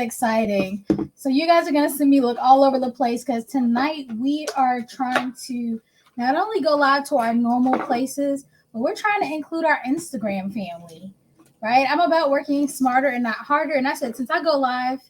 exciting. So you guys are going to see me look all over the place because tonight we are trying to not only go live to our normal places, but we're trying to include our Instagram family, right? I'm about working smarter and not harder. And I said, since I go live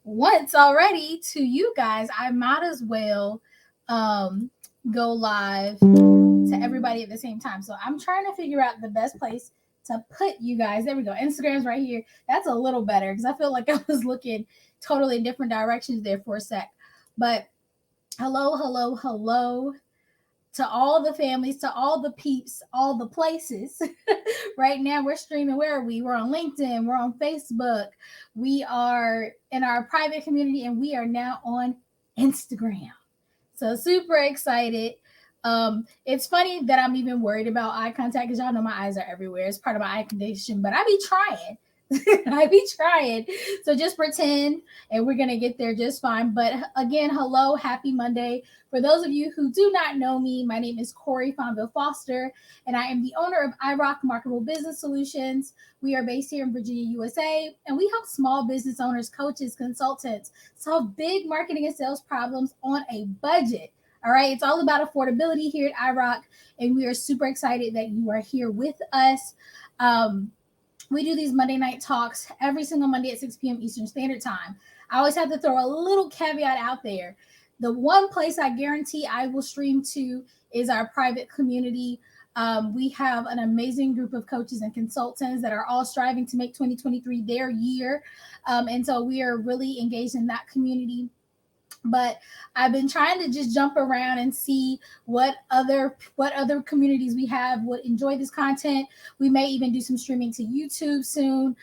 once already to you guys, I might as well go live to everybody at the same time. So I'm trying to figure out the best place to put you guys. There we go. Instagram's right here. That's a little better because I feel like I was looking totally different directions there for a sec. But hello to all the families, to all the peeps, all the places. Right now we're streaming. Where are we? We're on LinkedIn. We're on Facebook. We are in our private community, and we are now on Instagram. So super excited. It's funny that I'm even worried about eye contact because y'all know my eyes are everywhere. It's part of my eye condition, but I be trying. I be trying. So just pretend and we're going to get there just fine. But again, hello, happy Monday. For those of you who do not know me, my name is Corey Fonville Foster, and I am the owner of iRock Marketable Business Solutions. We are based here in Virginia, USA, and we help small business owners, coaches, consultants solve big marketing and sales problems on a budget. All right, it's all about affordability here at iRock, and we are super excited that you are here with us. We do these Monday night talks every single Monday at 6 p.m. Eastern Standard Time. I always have to throw a little caveat out there. The one place I guarantee I will stream to is our private community. We have an amazing group of coaches and consultants that are all striving to make 2023 their year. And so we are really engaged in that community. But I've been trying to just jump around and see what other communities we have would enjoy this content. We may even do some streaming to YouTube soon.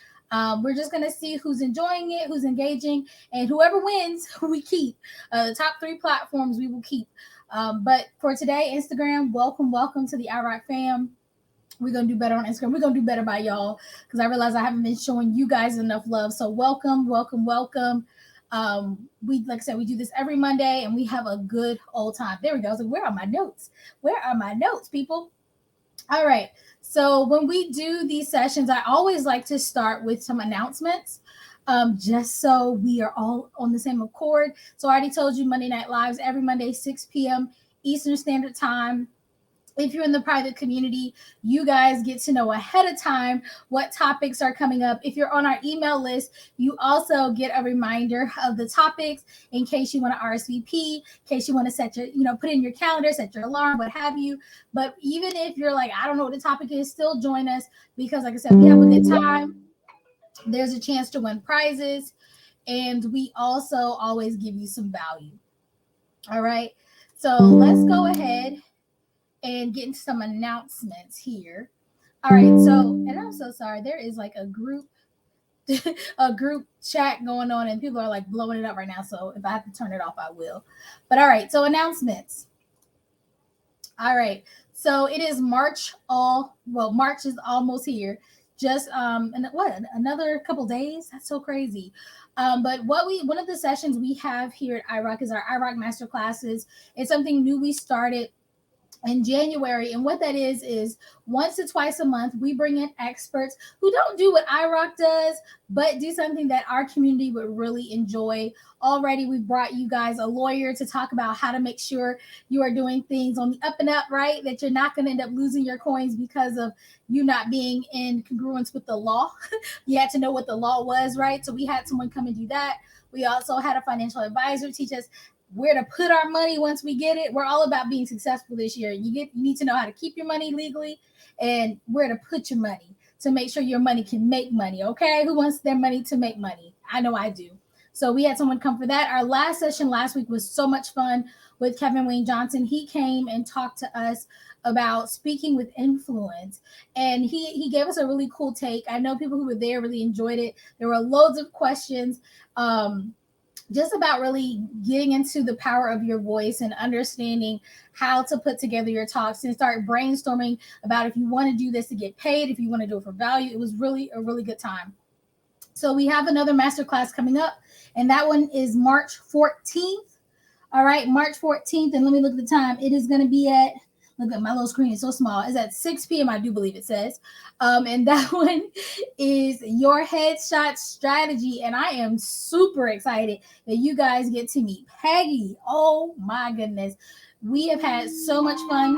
We're just going to see who's enjoying it, who's engaging, and whoever wins, we keep. The top 3 platforms we will keep. But for today, Instagram, welcome to the iRock fam. We're going to do better on Instagram. We're going to do better by y'all because I realize I haven't been showing you guys enough love. So welcome. Like I said, we do this every Monday and we have a good old time. There we go. So where are my notes? Where are my notes, people? All right. So when we do these sessions, I always like to start with some announcements, just so we are all on the same accord. So I already told you Monday Night Lives every Monday, 6 p.m. Eastern Standard Time. If you're in the private community, you guys get to know ahead of time what topics are coming up. If you're on our email list, you also get a reminder of the topics in case you want to RSVP, in case you want to set your, put in your calendar, set your alarm, what have you. But even if you're like, I don't know what the topic is, still join us because, like I said, we have a good time. There's a chance to win prizes, and we also always give you some value. All right. So let's go ahead and get into some announcements here. All right, so, and I'm so sorry, there is like a group chat going on and people are like blowing it up right now. So if I have to turn it off, I will. But all right, so announcements. All right, so it is March is almost here. Just another couple days? That's so crazy. But one of the sessions we have here at iRock is our iRock Masterclasses. It's something new we started in January, and what that is once to twice a month we bring in experts who don't do what iRock does, but do something that our community would really enjoy. Already we've brought you guys a lawyer to talk about how to make sure you are doing things on the up and up, right? That you're not going to end up losing your coins because of you not being in congruence with the law. You had to know what the law was, right? So we had someone come and do that. We also had a financial advisor teach us where to put our money once we get it. We're all about being successful this year. You need to know how to keep your money legally and where to put your money to make sure your money can make money. Okay, who wants their money to make money? I know I do. So we had someone come for that. Our last session last week was so much fun with Kevin Wayne Johnson. He came and talked to us about speaking with influence, and he gave us a really cool take. I know people who were there really enjoyed it. There were loads of questions. Just about really getting into the power of your voice and understanding how to put together your talks and start brainstorming about if you want to do this to get paid, if you want to do it for value. It was really a really good time. So we have another masterclass coming up, and that one is March 14th. All right, March 14th. And let me look at the time. It is going to be at Look at my little screen, it's so small. It's at 6 p.m. I do believe it says. And that one is your headshot strategy. And I am super excited that you guys get to meet Peggy. Oh my goodness. We have had so much fun.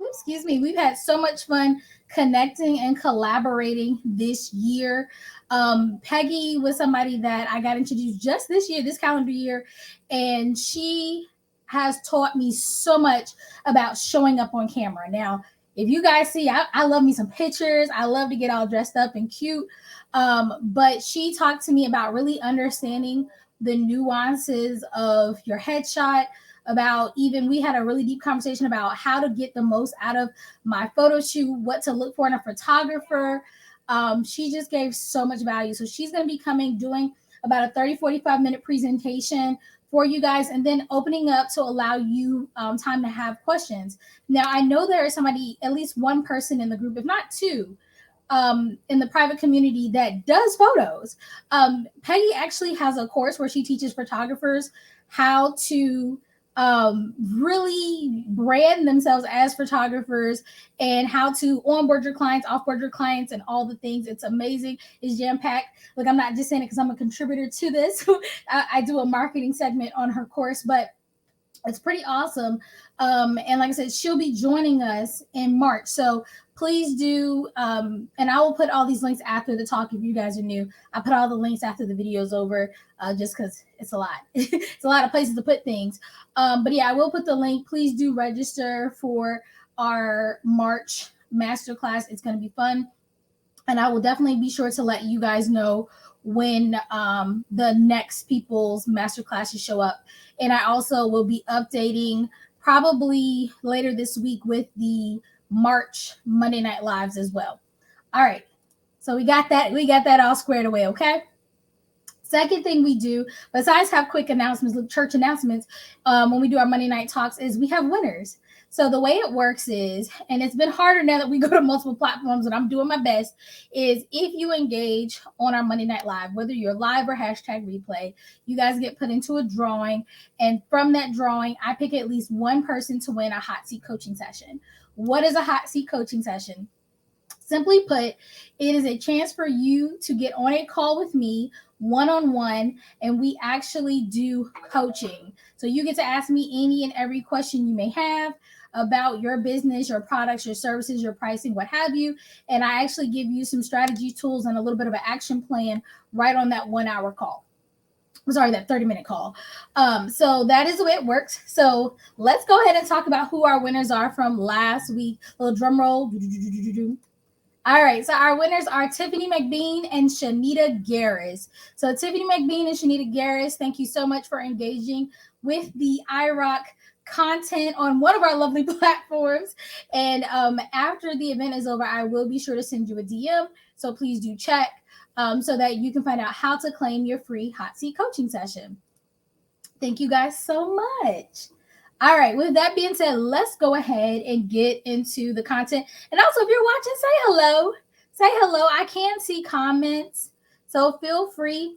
Excuse me. We've had so much fun connecting and collaborating this year. Peggy was somebody that I got introduced just this year, this calendar year, and she has taught me so much about showing up on camera. Now, if you guys see, I love me some pictures. I love to get all dressed up and cute. But she talked to me about really understanding the nuances of your headshot, about, even we had a really deep conversation about how to get the most out of my photo shoot, what to look for in a photographer. She just gave so much value. So she's going to be coming, doing about a 30-45 minute presentation for you guys, and then opening up to allow you time to have questions. Now, I know there is somebody, at least one person in the group, if not two, in the private community that does photos. Peggy actually has a course where she teaches photographers how to really brand themselves as photographers, and how to onboard your clients, offboard your clients, and all the things. It's amazing. It's jam packed. Look, I'm not just saying it because I'm a contributor to this. I do a marketing segment on her course, but it's pretty awesome. And like I said, she'll be joining us in March. So please do. And I will put all these links after the talk. If you guys are new, I put all the links after the video's over, just because it's a lot. It's a lot of places to put things. But yeah, I will put the link. Please do register for our March masterclass. It's going to be fun. And I will definitely be sure to let you guys know when the next people's master classes show up. And I also will be updating probably later this week with the March Monday Night Lives as well. All right. So we got that all squared away, okay? Second thing we do, besides have quick announcements, church announcements, when we do our Monday night talks, is we have winners. So the way it works is, and it's been harder now that we go to multiple platforms, and I'm doing my best, is if you engage on our Monday Night Live, whether you're live or hashtag replay, you guys get put into a drawing. And from that drawing, I pick at least one person to win a hot seat coaching session. What is a hot seat coaching session? Simply put, it is a chance for you to get on a call with me one-on-one, and we actually do coaching. So you get to ask me any and every question you may have about your business, your products, your services, your pricing, what have you. And I actually give you some strategy tools and a little bit of an action plan right on that 1 hour call. Sorry, that 30-minute call. So that is the way it works. So let's go ahead and talk about who our winners are from last week. A little drum roll. All right, so our winners are Tiffany McBean and Shanita Garris. So Tiffany McBean and Shanita Garris, thank you so much for engaging with the iRock content on one of our lovely platforms. And after the event is over, I will be sure to send you a DM. So please do check so that you can find out how to claim your free hot seat coaching session. Thank you guys so much. All right, with that being said, let's go ahead and get into the content. And also, if you're watching, say hello. Say hello. I can see comments, so feel free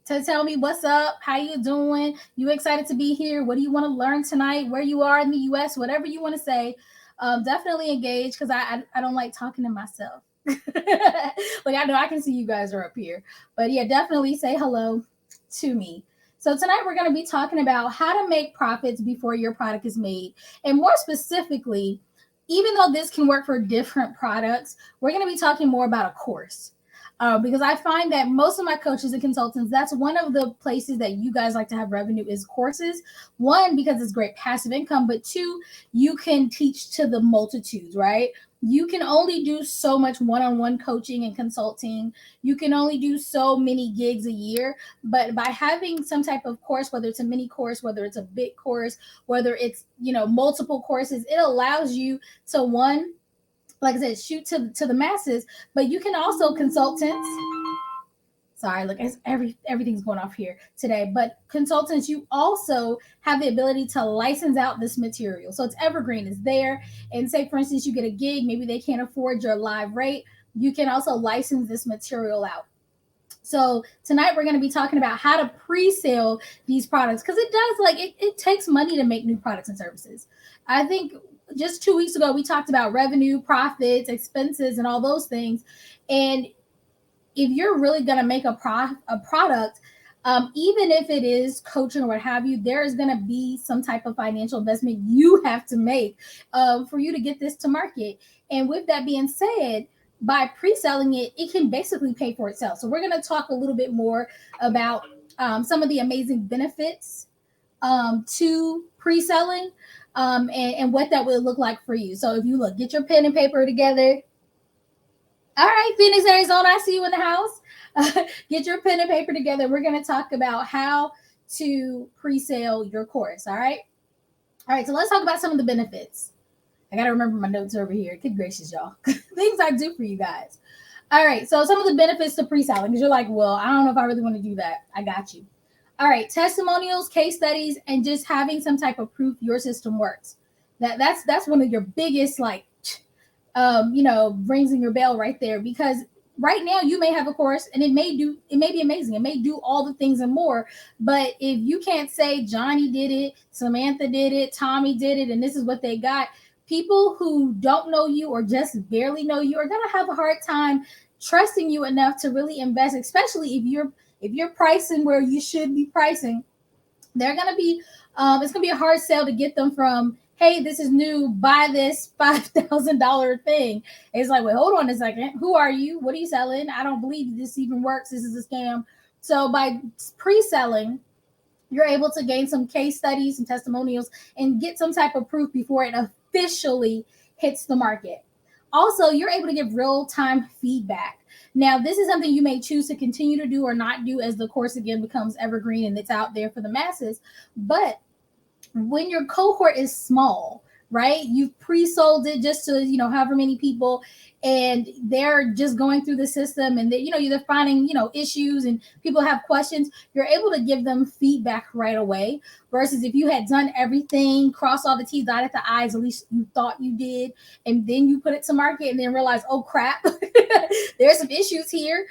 to tell me what's up, how you doing, you excited to be here, what do you want to learn tonight, where you are in the U.S., whatever you want to say. Definitely engage, because I don't like talking to myself. Like, I know I can see you guys are up here, but yeah, definitely say hello to me. So tonight we're going to be talking about how to make profits before your product is made. And more specifically, even though this can work for different products, we're going to be talking more about a course. Because I find that most of my coaches and consultants, that's one of the places that you guys like to have revenue is courses. One, because it's great passive income, but two, you can teach to the multitudes, right? You can only do so much one-on-one coaching and consulting. You can only do so many gigs a year. But by having some type of course, whether it's a mini course, whether it's a big course, whether it's, multiple courses, it allows you to, one, like I said, shoot to the masses, but you can also consultants. Sorry, look, everything's going off here today. But consultants, you also have the ability to license out this material. So it's evergreen, it's there. And say, for instance, you get a gig, maybe they can't afford your live rate. You can also license this material out. So tonight we're going to be talking about how to pre-sell these products, because it does, like, it takes money to make new products and services. I think just 2 weeks ago we talked about revenue, profits, expenses, and all those things. And if you're really going to make a product, even if it is coaching or what have you, there is going to be some type of financial investment you have to make for you to get this to market. And with that being said, by pre-selling it, it can basically pay for itself. So we're going to talk a little bit more about some of the amazing benefits to pre-selling, and what that would look like for you. So if you look, get your pen and paper together. All right, Phoenix, Arizona, I see you in the house. Get your pen and paper together. We're going to talk about how to pre-sale your course. All right. All right. So let's talk about some of the benefits. I got to remember my notes over here. Good gracious, y'all. Things I do for you guys. All right. So some of the benefits to pre-selling, because you're like, well, I don't know if I really want to do that. I got you. All right. Testimonials, case studies, and just having some type of proof your system works. That's one of your biggest, like, rings in your bell right there, because right now you may have a course and it may be amazing, it may do all the things and more, but if you can't say Johnny did it, Samantha did it, Tommy did it, and this is what they got, people who don't know you or just barely know you are going to have a hard time trusting you enough to really invest, especially if you're pricing where you should be pricing. They're going to be it's going to be a hard sell to get them from, hey, this is new, buy this $5,000 thing. It's like, wait, hold on a second. Who are you? What are you selling? I don't believe this even works. This is a scam. So by pre-selling, you're able to gain some case studies, some testimonials, and get some type of proof before it officially hits the market. Also, you're able to give real-time feedback. Now, this is something you may choose to continue to do or not do as the course again becomes evergreen and it's out there for the masses. But when your cohort is small, right? You've pre-sold it just to, however many people, and they're just going through the system, and they're finding, issues, and people have questions. You're able to give them feedback right away, versus if you had done everything, cross all the T's, dotted the I's, at least you thought you did, and then you put it to market and then realize, oh crap, there's some issues here.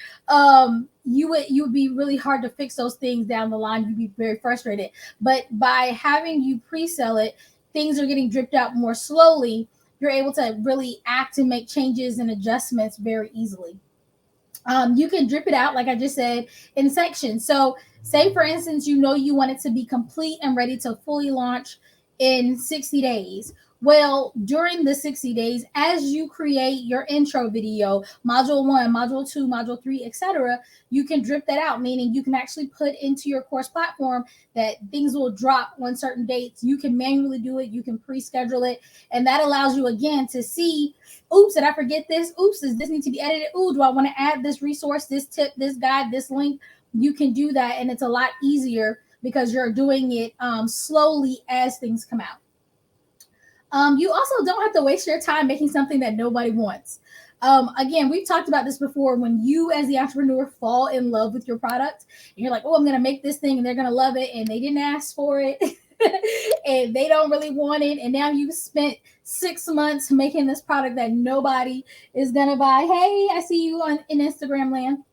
You would be really hard to fix those things down the line. You'd be very frustrated. But by having you pre-sell it, things are getting dripped out more slowly. You're able to really act and make changes and adjustments very easily. You can drip it out, like I just said, in sections. So say, for instance, you want it to be complete and ready to fully launch in 60 days. Well, during the 60 days, as you create your intro video, module 1, module 2, module 3, etc., you can drip that out, meaning you can actually put into your course platform that things will drop on certain dates. You can manually do it. You can pre-schedule it. And that allows you, again, to see, oops, did I forget this? Oops, does this need to be edited? Ooh, do I want to add this resource, this tip, this guide, this link? You can do that, and it's a lot easier because you're doing it slowly as things come out. You also don't have to waste your time making something that nobody wants. Again, we've talked about this before. When you, as the entrepreneur, fall in love with your product, and you're like, oh, I'm going to make this thing and they're going to love it, and they didn't ask for it and they don't really want it, and now you've spent 6 months making this product that nobody is going to buy. Hey, I see you in Instagram land.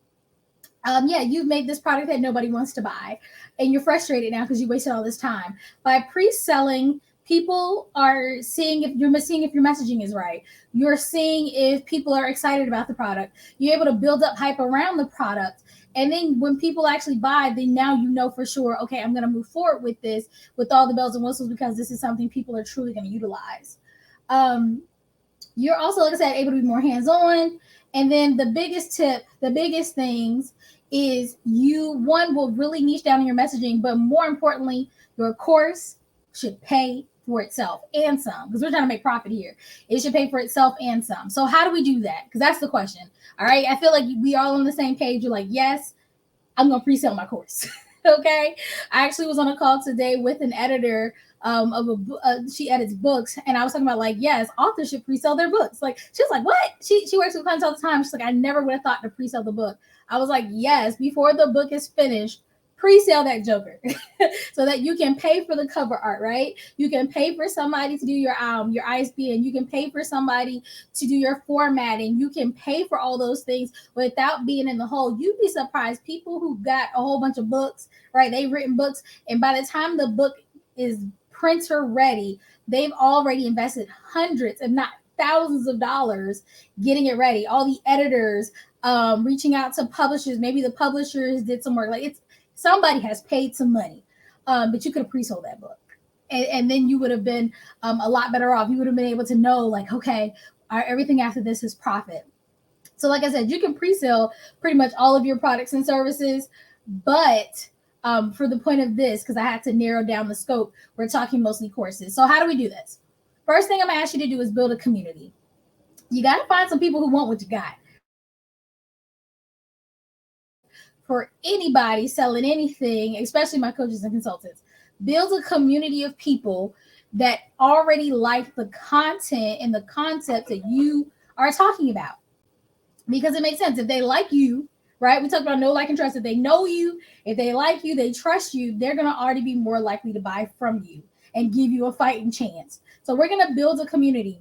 You've made this product that nobody wants to buy, and you're frustrated now because you wasted all this time. By pre-selling, people are seeing if your messaging is right. You're seeing if people are excited about the product. You're able to build up hype around the product. And then when people actually buy, then now you know for sure, okay, I'm going to move forward with this with all the bells and whistles, because this is something people are truly going to utilize. You're also, like I said, able to be more hands-on. And then the biggest tip, the biggest things is you, one, will really niche down in your messaging, but more importantly, your course should pay for itself and some, because we're trying to make profit here. It should pay for itself and some. So how do we do that? Because that's the question. All right. I feel like we all on the same page. You're like, yes, I'm going to pre-sell my course. Okay. I actually was on a call today with an editor she edits books, and I was talking about, like, yes, authors should pre-sell their books. Like, she was like, what? She works with clients all the time. She's like, I never would have thought to pre-sell the book. I was like, yes, before the book is finished, pre-sale that joker so that you can pay for the cover art, right? You can pay for somebody to do your ISBN, you can pay for somebody to do your formatting, you can pay for all those things without being in the hole. You'd be surprised people who got a whole bunch of books, right? They've written books, and by the time the book is printer ready, they've already invested hundreds, if not thousands of dollars getting it ready. All the editors, reaching out to publishers. Maybe the publishers did some work. Like it's somebody has paid some money, but you could have pre-sold that book, and then you would have been a lot better off. You would have been able to know, like, okay, everything after this is profit. So, like I said, you can pre-sell pretty much all of your products and services, but for the point of this, because I had to narrow down the scope, we're talking mostly courses. So, how do we do this? First thing I'm gonna ask you to do is build a community. You got to find some people who want what you got. For anybody selling anything, especially my coaches and consultants, build a community of people that already like the content and the concept that you are talking about. Because it makes sense. If they like you, right? We talked about know, like, and trust. If they know you, if they like you, they trust you, they're going to already be more likely to buy from you and give you a fighting chance. So we're going to build a community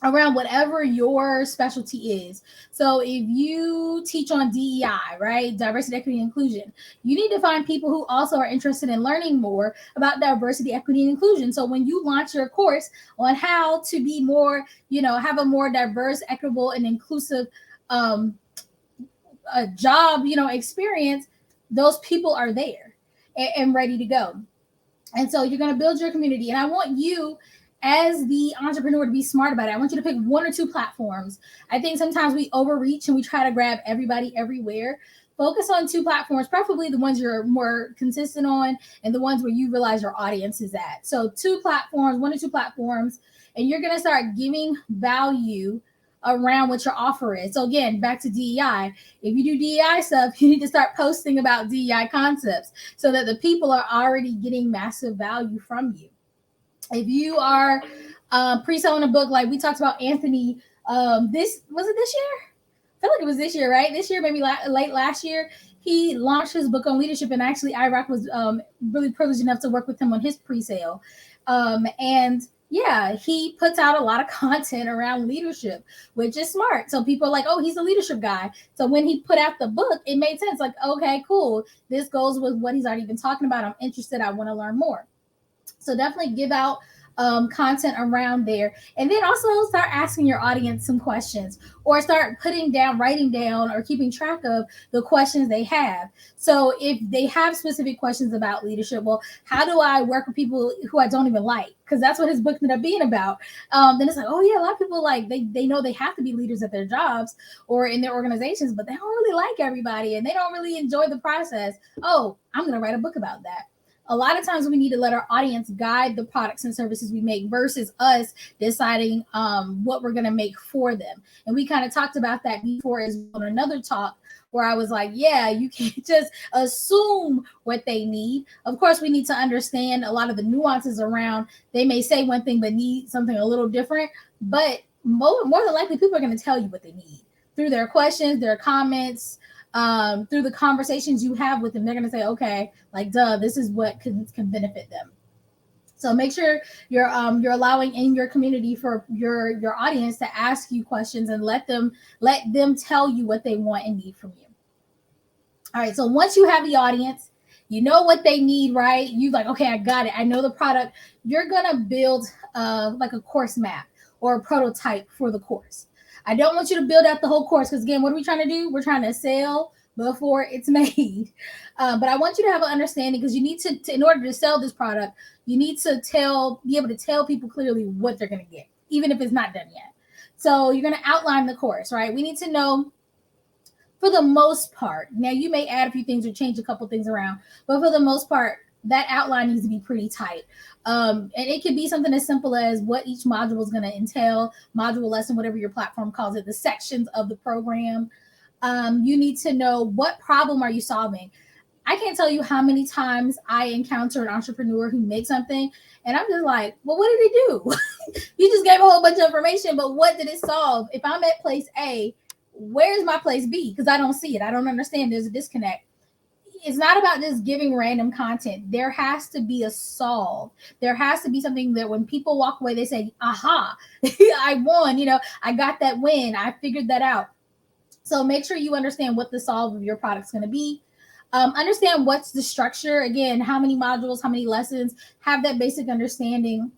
around whatever your specialty is. So if you teach on DEI, right, diversity, equity, and inclusion, you need to find people who also are interested in learning more about diversity, equity, and inclusion. So when you launch your course on how to be more, have a more diverse, equitable, and inclusive a job, experience, those people are there and ready to go. And so you're going to build your community. And I want you, as the entrepreneur, to be smart about it. I want you to pick one or two platforms. I think sometimes we overreach and we try to grab everybody everywhere. Focus on two platforms, preferably the ones you're more consistent on and the ones where you realize your audience is at. So two platforms, one or two platforms, and you're going to start giving value around what your offer is. So again, back to DEI. If you do DEI stuff, you need to start posting about DEI concepts so that the people are already getting massive value from you. If you are pre-selling a book, like we talked about Anthony, this was it this year? I feel like it was this year, right? This year, maybe late last year, he launched his book on leadership, and actually, IROC was really privileged enough to work with him on his pre-sale. And yeah, he puts out a lot of content around leadership, which is smart. So people are like, oh, he's a leadership guy. So when he put out the book, it made sense. Like, okay, cool. This goes with what he's already been talking about. I'm interested. I want to learn more. So definitely give out content around there. And then also start asking your audience some questions, or start writing down, or keeping track of the questions they have. So if they have specific questions about leadership, well, how do I work with people who I don't even like? Because that's what his book ended up being about. Then it's like, oh yeah, a lot of people, like, they know they have to be leaders at their jobs or in their organizations, but they don't really like everybody and they don't really enjoy the process. Oh, I'm going to write a book about that. A lot of times we need to let our audience guide the products and services we make versus us deciding what we're going to make for them. And we kind of talked about that before as well in another talk, where I was like, yeah, you can't just assume what they need. Of course, we need to understand a lot of the nuances around. They may say one thing but need something a little different. But more than likely, people are going to tell you what they need through their questions, their comments, through the conversations you have with them. They're going to say, okay, like, duh, this is what can benefit them. So make sure you're allowing in your community for your audience to ask you questions and let them tell you what they want and need from you. All right. So once you have the audience, you know what they need, right? You like, okay, I got it. I know the product. You're going to build like a course map or a prototype for the course. I don't want you to build out the whole course because, again, what are we trying to do? We're trying to sell before it's made. But I want you to have an understanding, because you need to, in order to sell this product, you need to be able to tell people clearly what they're going to get, even if it's not done yet. So you're going to outline the course, right? We need to know, for the most part, now you may add a few things or change a couple things around, but for the most part, that outline needs to be pretty tight. And it could be something as simple as what each module is going to entail, module, lesson, whatever your platform calls it, the sections of the program. You need to know, what problem are you solving? I can't tell you how many times I encounter an entrepreneur who makes something and I'm just like, well, what did it do? You just gave a whole bunch of information, but what did it solve? If I'm at place A, where's my place B? Because I don't see it. I don't understand. There's a disconnect. it's not about just giving random content. There has to be a solve. There has to be something that when people walk away, they say, aha, I won. I got that win. I figured that out. So make sure you understand what the solve of your product's going to be. Understand what's the structure. Again, how many modules, how many lessons. Have that basic understanding.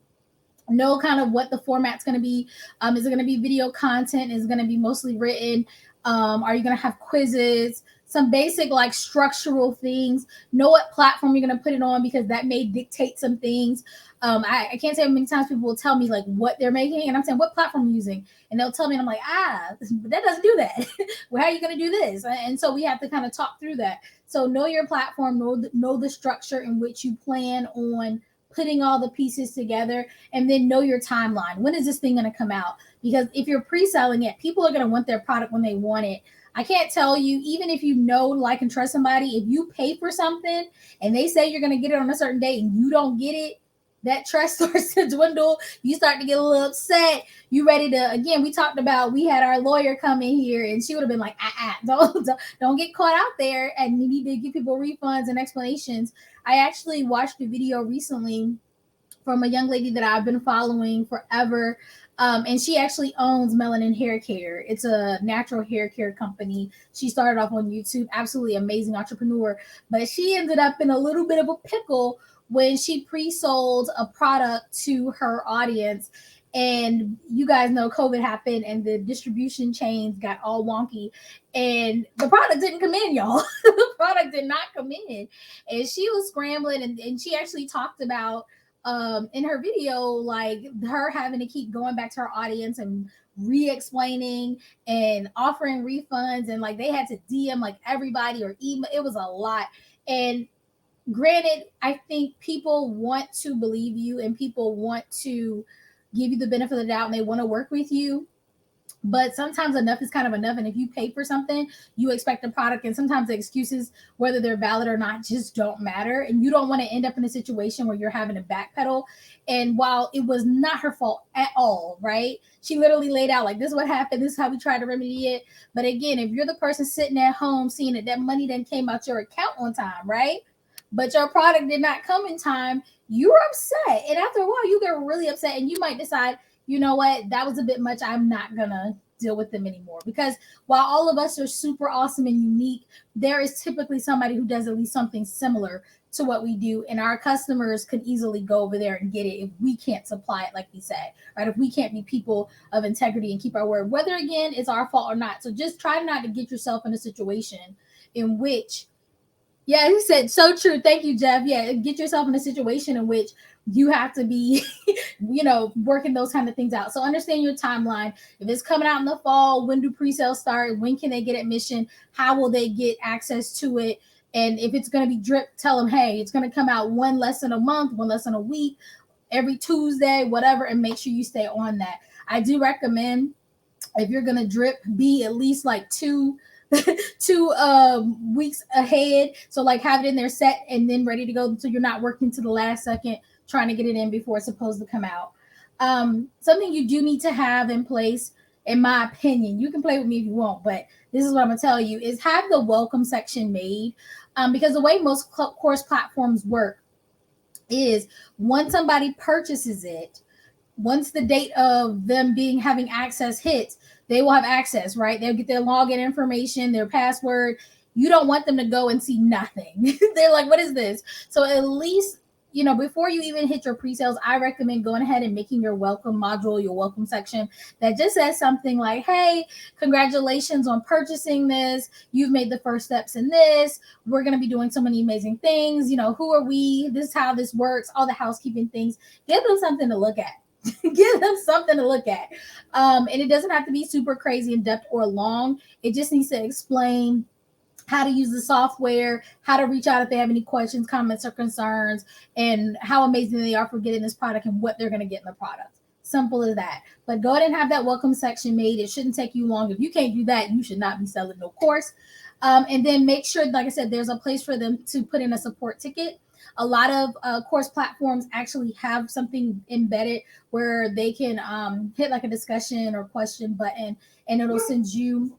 Know kind of what the format's going to be. Is it going to be video content? Is it going to be mostly written? Are you going to have quizzes? Some basic like structural things. Know what platform you're going to put it on, because that may dictate some things. I can't say how many times people will tell me like what they're making, and I'm saying, what platform are you using? And they'll tell me, and I'm like, that doesn't do that. Well, how are you going to do this? And so we have to kind of talk through that. So know your platform, know the structure in which you plan on putting all the pieces together, and then know your timeline. When is this thing going to come out? Because if you're pre-selling it, people are going to want their product when they want it. I can't tell you, even if you know, like, and trust somebody, if you pay for something and they say you're going to get it on a certain date and you don't get it, that trust starts to dwindle. You start to get a little upset. You ready to, again, we talked about, we had our lawyer come in here and she would have been like, don't get caught out there, and you need to give people refunds and explanations. I actually watched a video recently from a young lady that I've been following forever. And she actually owns Melanin Hair Care. It's a natural hair care company. She started off on YouTube, absolutely amazing entrepreneur. But she ended up in a little bit of a pickle when she pre-sold a product to her audience. And you guys know COVID happened and the distribution chains got all wonky. And the product didn't come in, y'all. The product did not come in. And she was scrambling. And she actually talked about in her video, like her having to keep going back to her audience and re-explaining and offering refunds, and like they had to DM like everybody or email. It was a lot. And granted, I think people want to believe you and people want to give you the benefit of the doubt and they want to work with you. But sometimes enough is kind of enough. And if you pay for something, you expect a product. And sometimes the excuses, whether they're valid or not, just don't matter. And you don't want to end up in a situation where you're having to backpedal. And while it was not her fault at all, right? She literally laid out like, this is what happened. This is how we tried to remedy it. But again, if you're the person sitting at home seeing that money then came out your account on time, right? But your product did not come in time, you're upset. And after a while, you get really upset and you might decide, you know what, that was a bit much. I'm not going to deal with them anymore. Because while all of us are super awesome and unique, there is typically somebody who does at least something similar to what we do. And our customers could easily go over there and get it if we can't supply it, like we said, right? If we can't be people of integrity and keep our word, whether again, it's our fault or not. So just try not to get yourself in a situation in which, yeah, he said, so true. Thank you, Jeff. Yeah, get yourself in a situation in which you have to be, working those kind of things out. So understand your timeline. If it's coming out in the fall, when do pre-sales start? When can they get admission? How will they get access to it? And if it's going to be drip, tell them, hey, it's going to come out one lesson a month, one lesson a week, every Tuesday, whatever, and make sure you stay on that. I do recommend, if you're going to drip, be at least like two weeks ahead. So like have it in there set and then ready to go, so you're not working to the last second trying to get it in before it's supposed to come out. Something you do need to have in place, in my opinion, you can play with me if you want, but this is what I'm gonna tell you, is have the welcome section made. Because the way most course platforms work is once somebody purchases it, once the date of them having access hits, they will have access, right? They'll get their login information, their password. You don't want them to go and see nothing. They're like, what is this? So at least, before you even hit your pre-sales, I recommend going ahead and making your welcome module, your welcome section that just says something like, hey, congratulations on purchasing this. You've made the first steps in this. We're going to be doing so many amazing things. Who are we? This is how this works. All the housekeeping things. Give them something to look at. Give them something to look at. And it doesn't have to be super crazy in depth or long. It just needs to explain how to use the software, how to reach out if they have any questions, comments, or concerns, and how amazing they are for getting this product and what they're going to get in the product. Simple as that. But go ahead and have that welcome section made. It shouldn't take you long. If you can't do that, you should not be selling no course. And then make sure, like I said, there's a place for them to put in a support ticket. A lot of course platforms actually have something embedded where they can hit like a discussion or question button, and it'll send you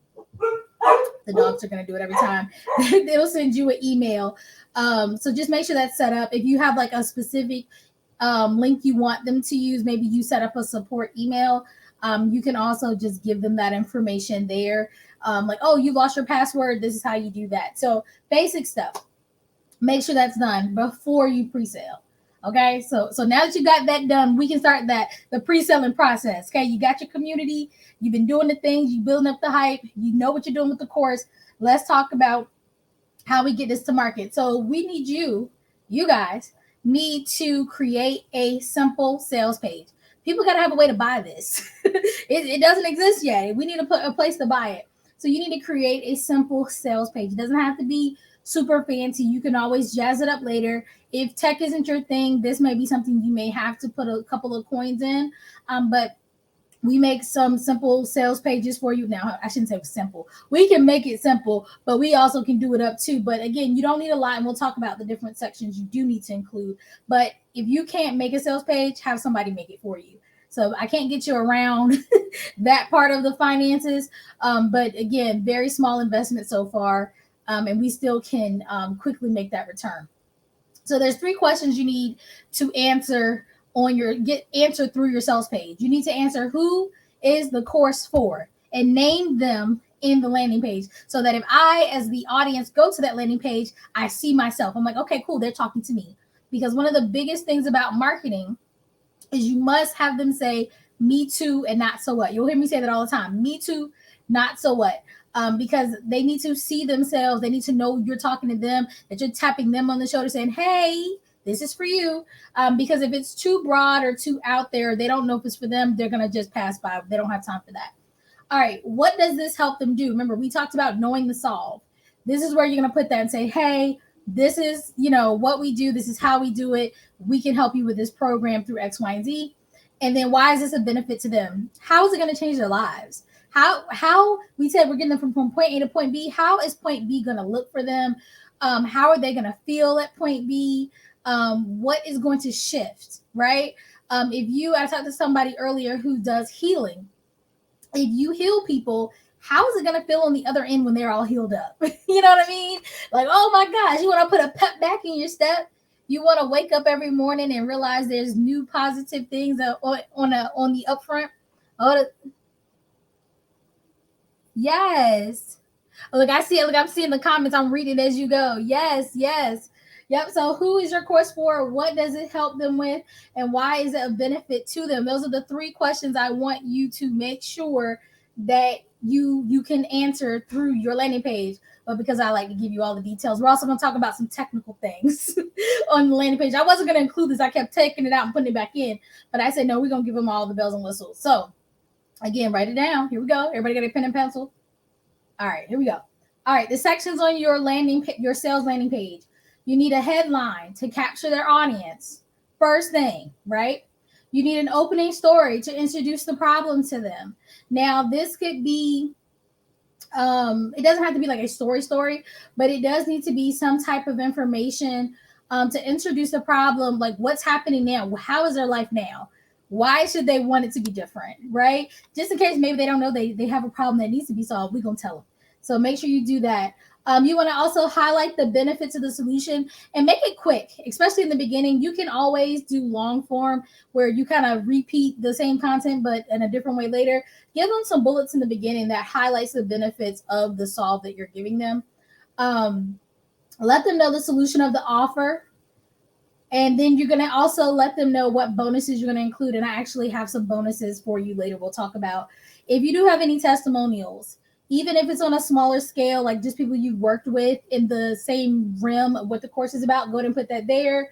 The dogs are going to do it every time. They'll send you an email. So just make sure that's set up. If you have like a specific link you want them to use, maybe you set up a support email. You can also just give them that information there. Like, oh, you lost your password. This is how you do that. So basic stuff. Make sure that's done before you pre-sale. Okay, so now that you got that done, we can start the pre-selling process. Okay, you got your community, you've been doing the things, you building up the hype, you know what you're doing with the course. Let's talk about how we get this to market. So we need you guys need to create a simple sales page. People got to have a way to buy this. It doesn't exist yet. We need to put a place to buy it. So you need to create a simple sales page. It doesn't have to be super fancy. You can always jazz it up later. If tech isn't your thing, this may be something you may have to put a couple of coins in. But we make some simple sales pages for you. Now, I shouldn't say simple. We can make it simple, but we also can do it up too. But again, you don't need a lot, and we'll talk about the different sections you do need to include. But if you can't make a sales page, have somebody make it for you. So I can't get you around that part of the finances. But again, very small investment so far, and we still can quickly make that return. So there's 3 questions you need to answer answer through your sales page. You need to answer who is the course for and name them in the landing page, so that if I, as the audience, go to that landing page, I see myself. I'm like, okay, cool, they're talking to me. Because one of the biggest things about marketing is you must have them say me too and not so what. You'll hear me say that all the time. Me too, not so what. Because they need to see themselves. They need to know you're talking to them, that you're tapping them on the shoulder saying, hey, this is for you. Because if it's too broad or too out there, they don't know if it's for them. They're going to just pass by. They don't have time for that. All right. What does this help them do? Remember, we talked about knowing the solve. This is where you're going to put that and say, hey, this is, what we do. This is how we do it. We can help you with this program through X, Y, and Z. And then why is this a benefit to them? How is it going to change their lives? How we said we're getting them from point A to point B. How is point B going to look for them? How are they going to feel at point B? What is going to shift, right? I talked to somebody earlier who does healing. If you heal people, how is it going to feel on the other end when they're all healed up? You know what I mean? Like, oh my gosh, you want to put a pep back in your step? You want to wake up every morning and realize there's new positive things on the upfront? Yes. Look, I see it. Look, I'm seeing the comments. I'm reading as you go. Yes. Yep. So who is your course for? What does it help them with? And why is it a benefit to them? Those are the 3 questions I want you to make sure that you can answer through your landing page. But because I like to give you all the details, we're also going to talk about some technical things on the landing page. I wasn't going to include this. I kept taking it out and putting it back in. But I said, no, we're going to give them all the bells and whistles. So again, write it down. Here we go. Everybody got a pen and pencil? All right, here we go. All right, the sections on your sales landing page. You need a headline to capture their audience. First thing, right? You need an opening story to introduce the problem to them. Now, this could be, it doesn't have to be like a story, but it does need to be some type of information to introduce the problem, like what's happening now. How is their life now? Why should they want it to be different, right? Just in case maybe they don't know they have a problem that needs to be solved, we're going to tell them. So make sure you do that. You want to also highlight the benefits of the solution and make it quick, especially in the beginning. You can always do long form where you kind of repeat the same content, but in a different way later. Give them some bullets in the beginning that highlights the benefits of the solve that you're giving them. Let them know the solution of the offer. And then you're going to also let them know what bonuses you're going to include. And I actually have some bonuses for you later we'll talk about. If you do have any testimonials, even if it's on a smaller scale, like just people you've worked with in the same realm of what the course is about, go ahead and put that there.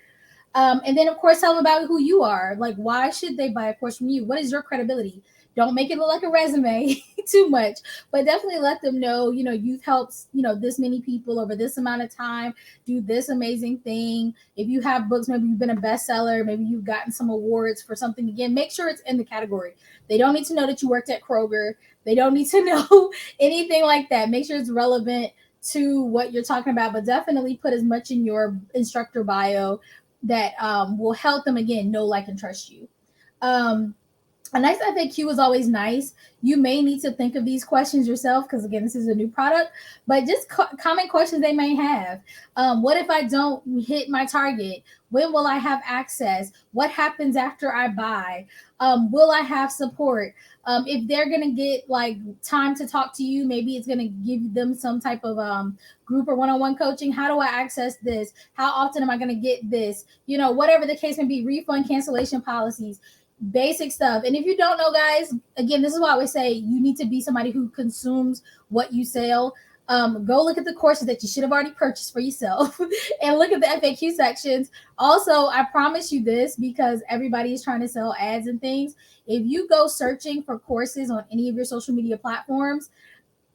And then, of course, tell them about who you are. Like, why should they buy a course from you? What is your credibility? Don't make it look like a resume too much, but definitely let them know, you've helped, this many people over this amount of time do this amazing thing. If you have books, maybe you've been a bestseller, maybe you've gotten some awards for something. Again, make sure it's in the category. They don't need to know that you worked at Kroger. They don't need to know anything like that. Make sure it's relevant to what you're talking about, but definitely put as much in your instructor bio that will help them, again, know, like, and trust you. A nice FAQ is always nice. You may need to think of these questions yourself because, again, this is a new product, but just common questions they may have. What if I don't hit my target? When will I have access? What happens after I buy? Will I have support? If they're going to get like time to talk to you, maybe it's going to give them some type of group or one-on-one coaching. How do I access this? How often am I going to get this? Whatever the case may be, refund cancellation policies, basic stuff. And if you don't know, guys, again, this is why I always say you need to be somebody who consumes what you sell. Go look at the courses that you should have already purchased for yourself and look at the FAQ sections. Also, I promise you this, because everybody is trying to sell ads and things. If you go searching for courses on any of your social media platforms,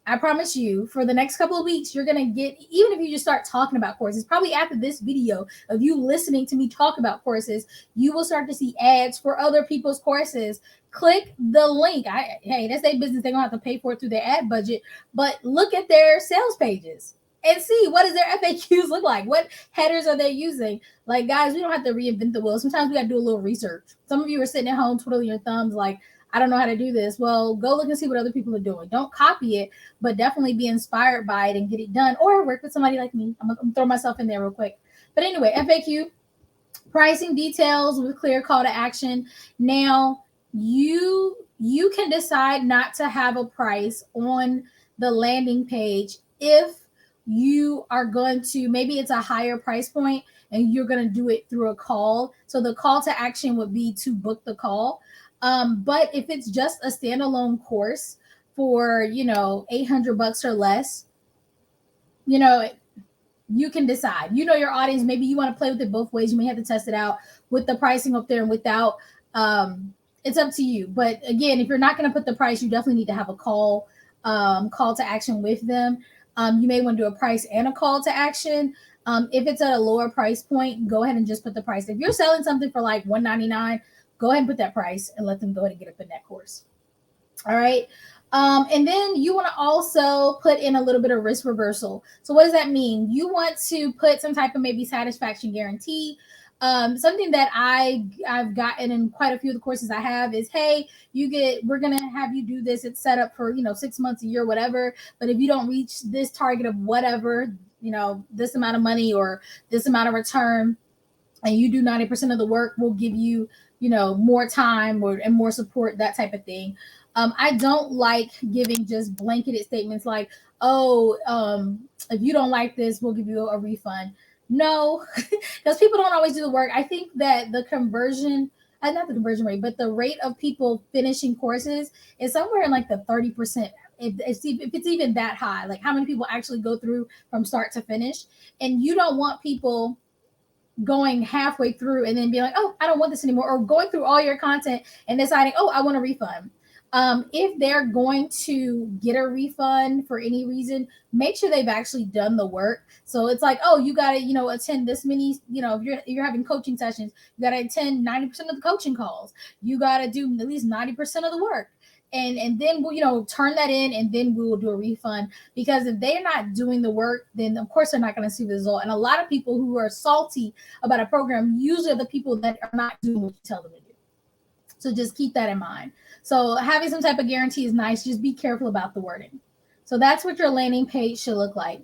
I promise you, for the next couple of weeks, you're going to get, even if you just start talking about courses, probably after this video of you listening to me talk about courses, you will start to see ads for other people's courses. Click the link. Hey, that's their business. They're going to have to pay for it through their ad budget, but look at their sales pages and see what does their FAQs look like. What headers are they using? Like, guys, we don't have to reinvent the wheel. Sometimes we got to do a little research. Some of you are sitting at home twiddling your thumbs like, I don't know how to do this. Well, go look and see what other people are doing. Don't copy it, but definitely be inspired by it and get it done. Or work with somebody like me. I'm going to throw myself in there real quick. But anyway, FAQ, pricing details with clear call to action. Now, you can decide not to have a price on the landing page if you are going to, maybe it's a higher price point and you're going to do it through a call. So the call to action would be to book the call. But if it's just a standalone course for, $800 or less, you can decide. Your audience. Maybe you want to play with it both ways. You may have to test it out with the pricing up there and without. It's up to you. But again, if you're not going to put the price, you definitely need to have a call to action with them. You may want to do a price and a call to action. If it's at a lower price point, go ahead and just put the price. If you're selling something for like $199, go ahead and put that price and let them go ahead and get up in that course. All right. And then you want to also put in a little bit of risk reversal. So what does that mean? You want to put some type of maybe satisfaction guarantee. Something that I've gotten in quite a few of the courses I have is, hey, we're going to have you do this. It's set up for, 6 months, a year, whatever. But if you don't reach this target of whatever, this amount of money or this amount of return, and you do 90% of the work, we'll give you, more time and more support, that type of thing. I don't like giving just blanketed statements like, if you don't like this, we'll give you a refund. No, because people don't always do the work. I think that the conversion, not the conversion rate, but the rate of people finishing courses is somewhere in like the 30%. If it's even that high, like how many people actually go through from start to finish. And you don't want people going halfway through and then being like, oh, I don't want this anymore, or going through all your content and deciding, oh, I want a refund. If they're going to get a refund for any reason, make sure they've actually done the work. So it's like, oh, you got to, attend this many, if you're having coaching sessions, you got to attend 90% of the coaching calls. You got to do at least 90% of the work. And then we'll, turn that in, and then we will do a refund. Because if they're not doing the work, then of course they're not going to see the result. And a lot of people who are salty about a program usually are the people that are not doing what you tell them to do. So just keep that in mind. So having some type of guarantee is nice. Just be careful about the wording. So that's what your landing page should look like.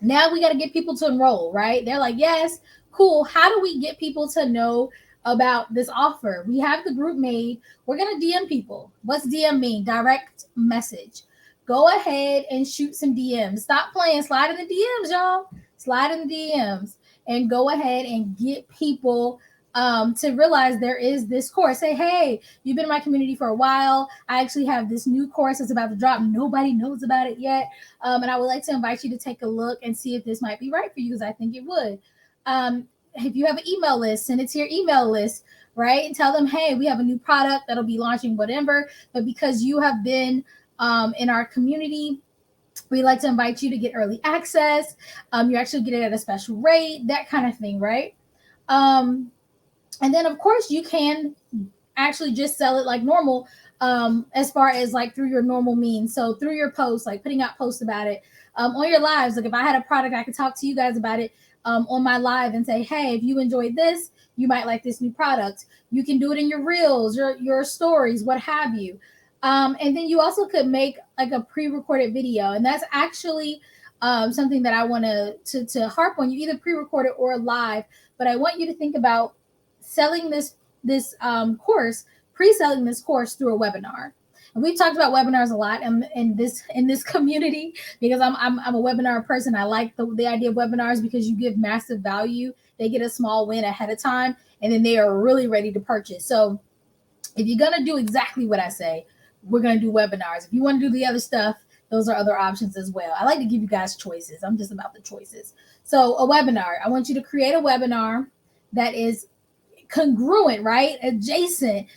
Now we got to get people to enroll, right? They're like, yes, cool. How do we get people to know about this offer? We have the group made. We're going to DM people. What's DM mean? Direct message. Go ahead and shoot some DMs. Stop playing. Slide in the DMs, y'all. Slide in the DMs and go ahead and get people to realize there is this course. Say, hey, you've been in my community for a while. I actually have this new course that's about to drop. Nobody knows about it yet. And I would like to invite you to take a look and see if this might be right for you, because I think it would. If you have an email list, send it to your email list, right? And tell them, hey, we have a new product that'll be launching, whatever. But because you have been in our community, we like to invite you to get early access. You actually get it at a special rate, that kind of thing, right? And then, of course, you can actually just sell it like normal, as far as like through your normal means. So through your posts, like putting out posts about it on your lives. Like if I had a product, I could talk to you guys about it on my live and say, hey, if you enjoyed this, you might like this new product. You can do it in your reels, your stories, what have you. And then you also could make like a pre-recorded video, and that's actually something that I want to harp on. You either pre-record it or live, but I want you to think about selling this course, pre-selling this course through a webinar. And we've talked about webinars a lot in this community because I'm a webinar person. I like the idea of webinars because you give massive value. They get a small win ahead of time, and then they are really ready to purchase. So if you're gonna do exactly what I say, we're gonna do webinars. If you want to do the other stuff, those are other options as well. I like to give you guys choices. I'm just about the choices. So a webinar, I want you to create a webinar that is congruent, right? Adjacent,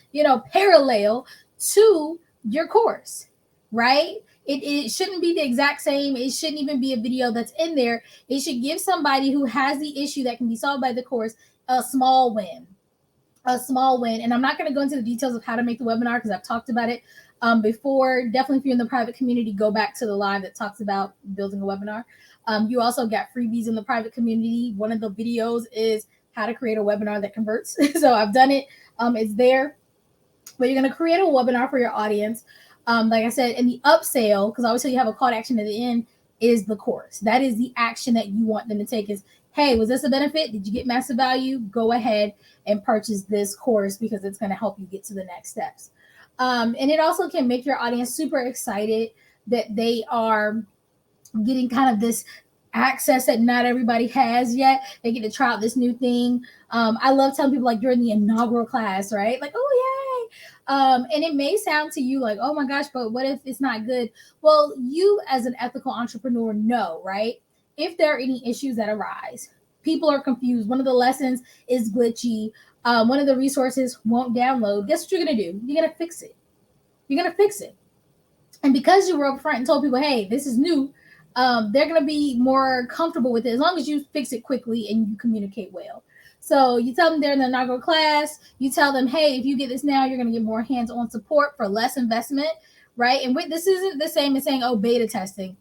parallel to your course, right? It shouldn't be the exact same. It shouldn't even be a video that's in there. It should give somebody who has the issue that can be solved by the course a small win. And I'm not going to go into the details of how to make the webinar because I've talked about it before. Definitely, if you're in the private community, go back to the live that talks about building a webinar. You also got freebies in the private community. One of the videos is how to create a webinar that converts. So I've done it. It's there. But you're going to create a webinar for your audience. Like I said, in the upsell, because I always tell you have a call to action at the end, is the course. That is the action that you want them to take is, hey, was this a benefit? Did you get massive value? Go ahead and purchase this course because it's going to help you get to the next steps. And it also can make your audience super excited that they are getting kind of this access that not everybody has yet. They get to try out this new thing. I love telling people like you're in the inaugural class, right? Like, oh, yay. And it may sound to you like, oh my gosh, but what if it's not good? Well, you as an ethical entrepreneur know, right? If there are any issues that arise, people are confused. One of the lessons is glitchy. One of the resources won't download. Guess what you're going to do? You're going to fix it. You're going to fix it. And because you were upfront and told people, hey, this is new, they're going to be more comfortable with it as long as you fix it quickly and you communicate well. So you tell them they're in the inaugural class. You tell them, hey, if you get this now, you're going to get more hands-on support for less investment, right? And this isn't the same as saying, oh, beta testing.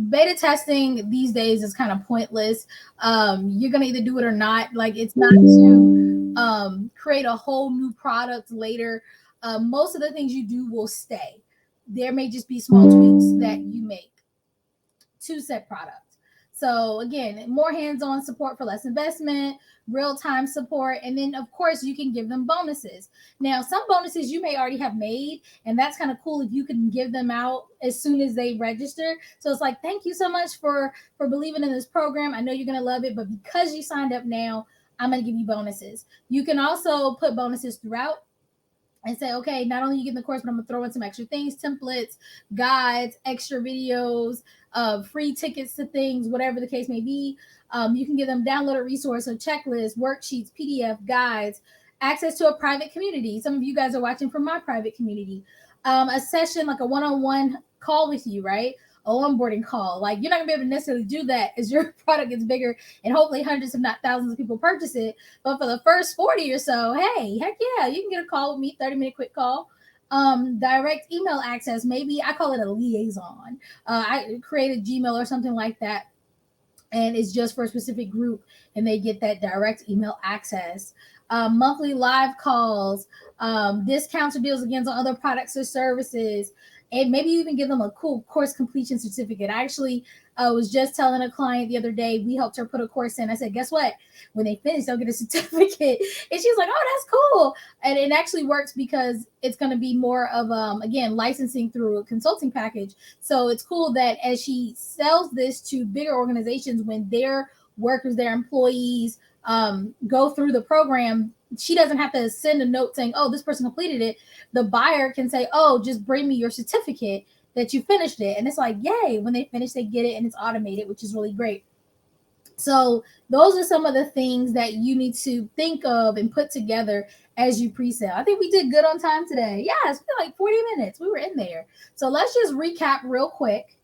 Beta testing these days is kind of pointless. You're going to either do it or not. Like, it's not to create a whole new product later. Most of the things you do will stay. There may just be small tweaks that you make to set products. So again, more hands-on support for less investment, real-time support, and then of course you can give them bonuses. Now, some bonuses you may already have made, and that's kind of cool if you can give them out as soon as they register. So it's like, thank you so much for believing in this program. I know you're gonna love it, but because you signed up now, I'm gonna give you bonuses. You can also put bonuses throughout and say, okay, not only you get the course, but I'm gonna throw in some extra things, templates, guides, extra videos, free tickets to things, whatever the case may be. You can give them downloaded resource, so checklists, worksheets, PDF, guides, access to a private community. Some of you guys are watching from my private community. A session, like a one-on-one call with you, right? A onboarding call. Like, you're not gonna be able to necessarily do that as your product gets bigger and hopefully hundreds, if not thousands of people purchase it. But for the first 40 or so, hey, heck yeah, you can get a call with me, 30-minute quick call. Direct email access. Maybe I call it a liaison. I create a Gmail or something like that, and it's just for a specific group, and they get that direct email access. Monthly live calls, discounts or deals against other products or services, and maybe even give them a cool course completion certificate. I actually was just telling a client the other day, we helped her put a course in. I said, guess what? When they finish, they'll get a certificate. And she's like, oh, that's cool. And it actually works because it's going to be more of, again, licensing through a consulting package. So it's cool that as she sells this to bigger organizations, when their workers, their employees go through the program, she doesn't have to send a note saying, oh, this person completed it. The buyer can say, oh, just bring me your certificate that you finished it. And it's like, yay, when they finish, they get it, and it's automated, which is really great. So those are some of the things that you need to think of and put together as you pre-sale. I think we did good on time today. Yeah, it's been like 40 minutes. We were in there. So let's just recap real quick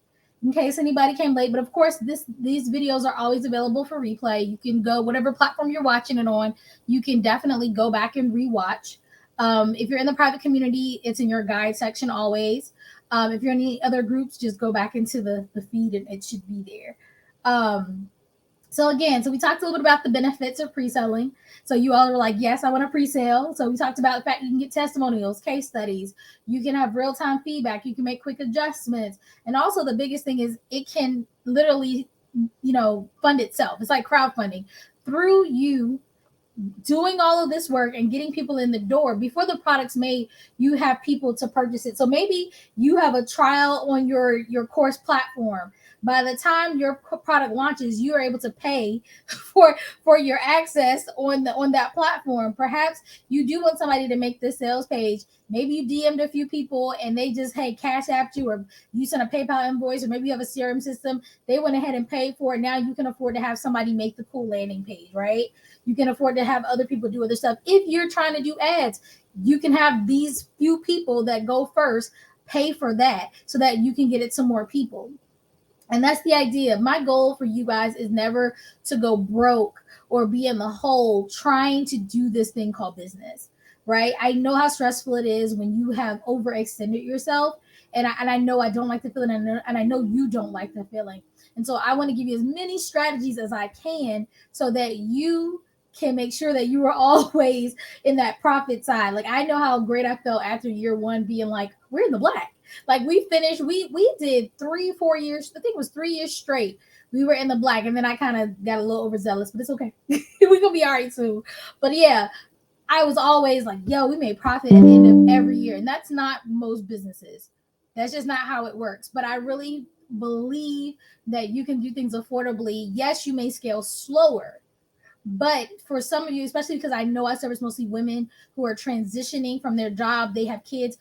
in case anybody came late. But of course, these videos are always available for replay. You can go whatever platform you're watching it on. You can definitely go back and rewatch. If you're in the private community, it's in your guide section always. If you're in any other groups, just go back into the feed and it should be there. So again, so we talked a little bit about the benefits of pre-selling. So you all are like, yes, I want to pre-sale. So we talked about the fact you can get testimonials, case studies, you can have real-time feedback, you can make quick adjustments. And also the biggest thing is it can literally, fund itself. It's like crowdfunding. Through you doing all of this work and getting people in the door before the product's made, you have people to purchase it. So maybe you have a trial on your course platform. By the time your product launches, you are able to pay for for your access on that platform. Perhaps you do want somebody to make this sales page. Maybe you DM'd a few people and they just, hey, cash apped you, or you sent a PayPal invoice, or maybe you have a CRM system. They went ahead and paid for it. Now you can afford to have somebody make the cool landing page, right? You can afford to have other people do other stuff. If you're trying to do ads, you can have these few people that go first pay for that so that you can get it to more people. And that's the idea. My goal for you guys is never to go broke or be in the hole trying to do this thing called business, right? I know how stressful it is when you have overextended yourself. And I know I don't like the feeling, and I know you don't like the feeling. And so I want to give you as many strategies as I can so that you can make sure that you are always in that profit side. Like, I know how great I felt after year one being like, we're in the black. Like, we finished, we did 3 4 years, I think it was 3 years straight. We were in the black, and then I kind of got a little overzealous, but it's okay. We're gonna be all right soon. But yeah, I was always like, yo, we made profit at the end of every year. And that's not most businesses. That's just not how it works. But I really believe that you can do things affordably. Yes, you may scale slower, but for some of you, especially because I know I service mostly women who are transitioning from their job, they have kids.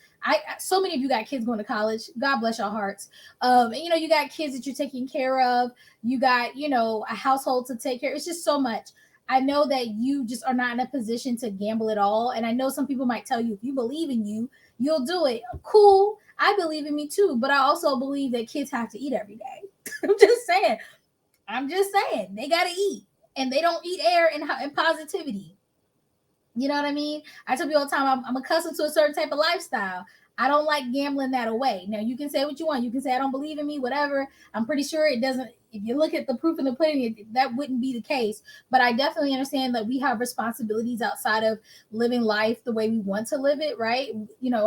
So many of you got kids going to college. God bless your hearts. You got kids that you're taking care of. You got, a household to take care. It's just so much. I know that you just are not in a position to gamble at all. And I know some people might tell you, if you believe in you, you'll do it. Cool. I believe in me too, but I also believe that kids have to eat every day. I'm just saying. I'm just saying. They got to eat, and they don't eat air and positivity. You know what I mean? I tell people all the time, I'm accustomed to a certain type of lifestyle. I don't like gambling that away. Now, you can say what you want. You can say, I don't believe in me, whatever. I'm pretty sure it doesn't. If you look at the proof in the pudding, that wouldn't be the case. But I definitely understand that we have responsibilities outside of living life the way we want to live it, right?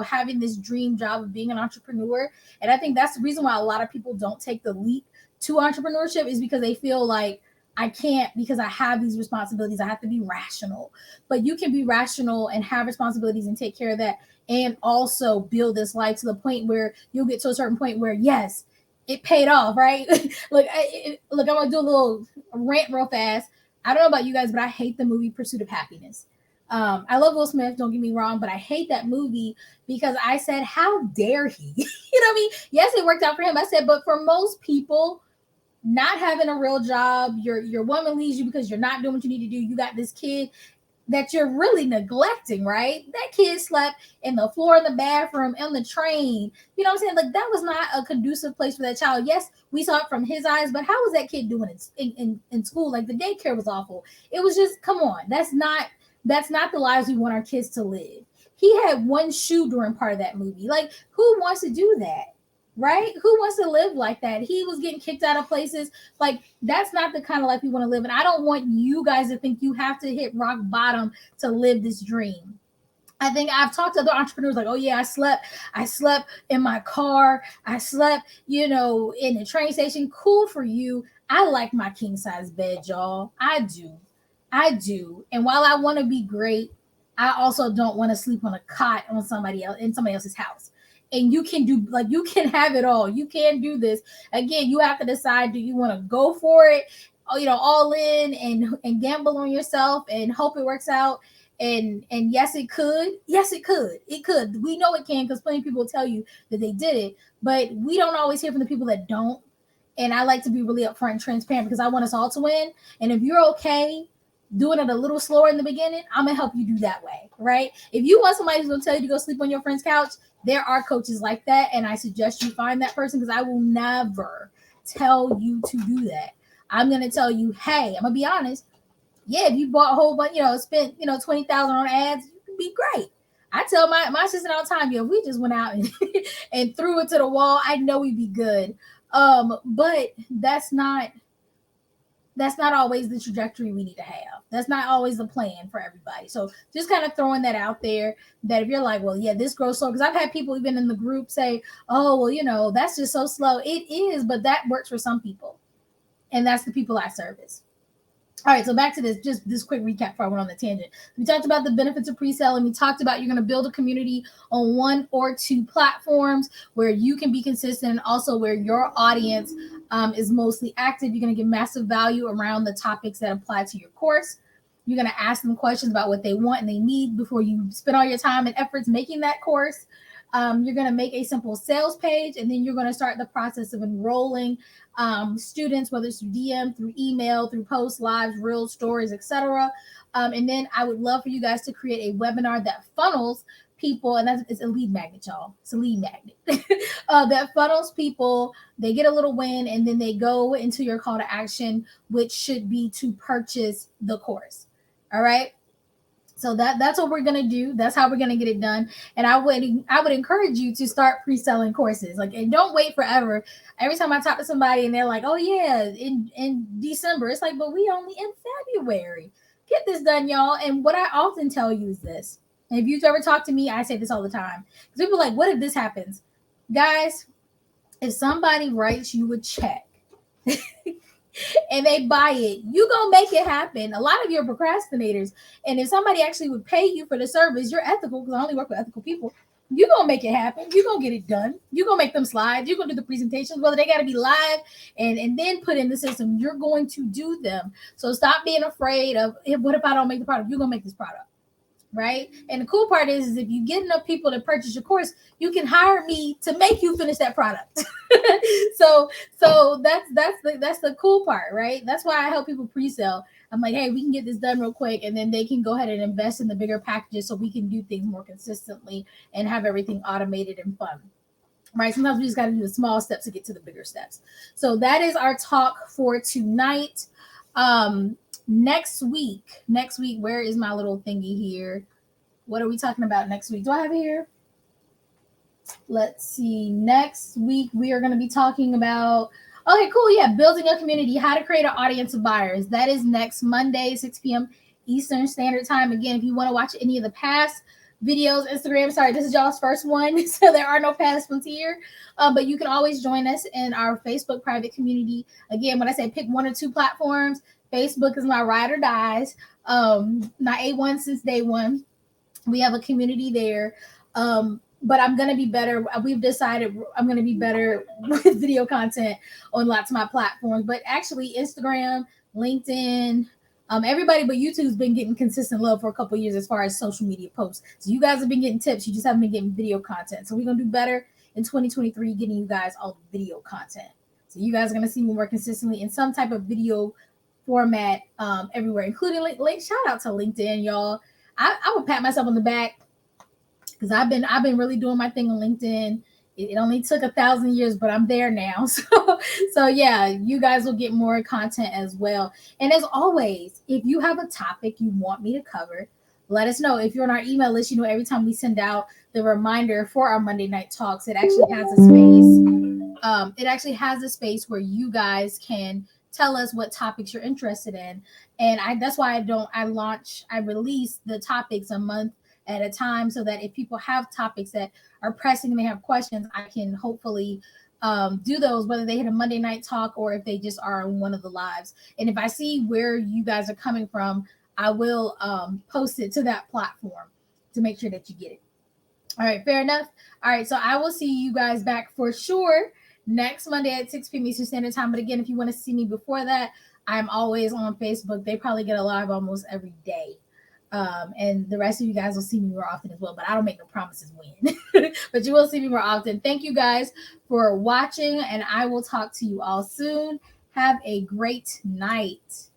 Having this dream job of being an entrepreneur. And I think that's the reason why a lot of people don't take the leap to entrepreneurship, is because they feel like, I can't, because I have these responsibilities. I have to be rational. But you can be rational and have responsibilities and take care of that, and also build this life to the point where you'll get to a certain point where, yes, it paid off, right? Look, I'm gonna do a little rant real fast. I don't know about you guys, but I hate the movie Pursuit of Happiness. I love Will Smith, don't get me wrong, but I hate that movie because I said, how dare he? You know what I mean? Yes, it worked out for him. I said, but for most people, not having a real job, your woman leaves you because you're not doing what you need to do. You got this kid that you're really neglecting, right? That kid slept in the floor in the bathroom, on the train. You know what I'm saying? Like, that was not a conducive place for that child. Yes, we saw it from his eyes, but how was that kid doing in school? Like, the daycare was awful. It was just, come on, that's not the lives we want our kids to live. He had one shoe during part of that movie. Like, who wants to do that? Right? Who wants to live like that? He was getting kicked out of places. Like, that's not the kind of life we want to live. And I don't want you guys to think you have to hit rock bottom to live this dream. I think I've talked to other entrepreneurs like, oh yeah, I slept in my car, I slept, in the train station. Cool for you. I like my king size bed, y'all. I do. I do. And while I want to be great, I also don't want to sleep on a cot on somebody else in somebody else's house. And you can do, like, you can have it all. You can do this. Again, you have to decide, do you want to go for it, all in and gamble on yourself and hope it works out? And yes, it could. Yes, it could. It could. We know it can, because plenty of people tell you that they did it, but we don't always hear from the people that don't. And I like to be really upfront and transparent because I want us all to win. And if you're okay doing it a little slower in the beginning, I'm gonna help you do that way, right? If you want somebody who's gonna tell you to go sleep on your friend's couch, there are coaches like that, and I suggest you find that person, because I will never tell you to do that. I'm gonna tell you, hey, I'm gonna be honest. Yeah, if you bought a whole bunch, spent 20,000 on ads, you can be great. I tell my assistant all the time, if we just went out and, and threw it to the wall, I know we'd be good. But that's not always the trajectory we need to have. That's not always the plan for everybody. So just kind of throwing that out there, that if you're like, well, yeah, this grows slow, because I've had people even in the group say, oh, well, that's just so slow. It is, but that works for some people. And that's the people I service. All right, so back to this, just this quick recap before I went on the tangent. We talked about the benefits of pre-selling. We talked about you're going to build a community on one or two platforms where you can be consistent, and also where your audience is mostly active. You're going to give massive value around the topics that apply to your course. You're going to ask them questions about what they want and they need before you spend all your time and efforts making that course. You're going to make a simple sales page, and then you're going to start the process of enrolling students, whether it's through DM, through email, through posts, lives, reels, stories, etc. And then I would love for you guys to create a webinar that funnels people, and it's a lead magnet, y'all. It's a lead magnet that funnels people. They get a little win, and then they go into your call to action, which should be to purchase the course. All right. So that's what we're gonna do. That's how we're gonna get it done. And I would encourage you to start pre-selling courses. Like, and don't wait forever. Every time I talk to somebody and they're like, "Oh yeah, in December," it's like, "But we only in February." Get this done, y'all. And what I often tell you is this. And if you've ever talked to me, I say this all the time. Because people are like, "What if this happens?" Guys, if somebody writes you a check and they buy it, you gonna make it happen. A lot of you are procrastinators, and if somebody actually would pay you for the service, you're ethical, because I only work with ethical people. You gonna make it happen. You gonna get it done. You gonna make them slides. You gonna do the presentations, whether they gotta be live and then put in the system. You're going to do them. So stop being afraid of, what if I don't make the product? You're gonna make this product. Right. And the cool part is if you get enough people to purchase your course, you can hire me to make you finish that product. so that's the cool part, right? That's why I help people pre-sell. I'm like, hey, we can get this done real quick, and then they can go ahead and invest in the bigger packages so we can do things more consistently and have everything automated and fun. Right. Sometimes we just got to do the small steps to get to the bigger steps. So that is our talk for tonight. Next week, where is my little thingy here? What are we talking about next week? Do I have it here? Let's see. Next week, we are going to be talking about, okay, cool. Yeah. Building a community, how to create an audience of buyers. That is next Monday, 6 p.m. Eastern Standard Time. Again, if you want to watch any of the past videos, Instagram, sorry, this is y'all's first one. So there are no past ones here. But you can always join us in our Facebook private community. Again, when I say pick one or two platforms, Facebook is my ride or dies. My A1 since day one. We have a community there. But I'm going to be better. We've decided I'm going to be better with video content on lots of my platforms. But actually, Instagram, LinkedIn, everybody but YouTube's been getting consistent love for a couple of years as far as social media posts. So you guys have been getting tips. You just haven't been getting video content. So we're going to do better in 2023 getting you guys all the video content. So you guys are going to see me more consistently in some type of video format everywhere, including link. Shout out to LinkedIn, y'all. I would pat myself on the back because I've been really doing my thing on LinkedIn. It only took 1,000 years, but I'm there now. So yeah, you guys will get more content as well. And as always, if you have a topic you want me to cover, let us know. If you're on our email list, every time we send out the reminder for our Monday night talks, it actually has a space. It actually has a space where you guys can tell us what topics you're interested in. And that's why I release the topics a month at a time, so that if people have topics that are pressing and they have questions, I can hopefully do those, whether they hit a Monday night talk or if they just are on one of the lives. And if I see where you guys are coming from, I will post it to that platform to make sure that you get it. All right, fair enough. All right, so I will see you guys back for sure next Monday at 6 p.m. Eastern Standard Time. But again, if you want to see me before that, I'm always on Facebook. They probably get a live almost every day. And the rest of you guys will see me more often as well, but I don't make no promises when. But you will see me more often. Thank you guys for watching, and I will talk to you all soon. Have a great night.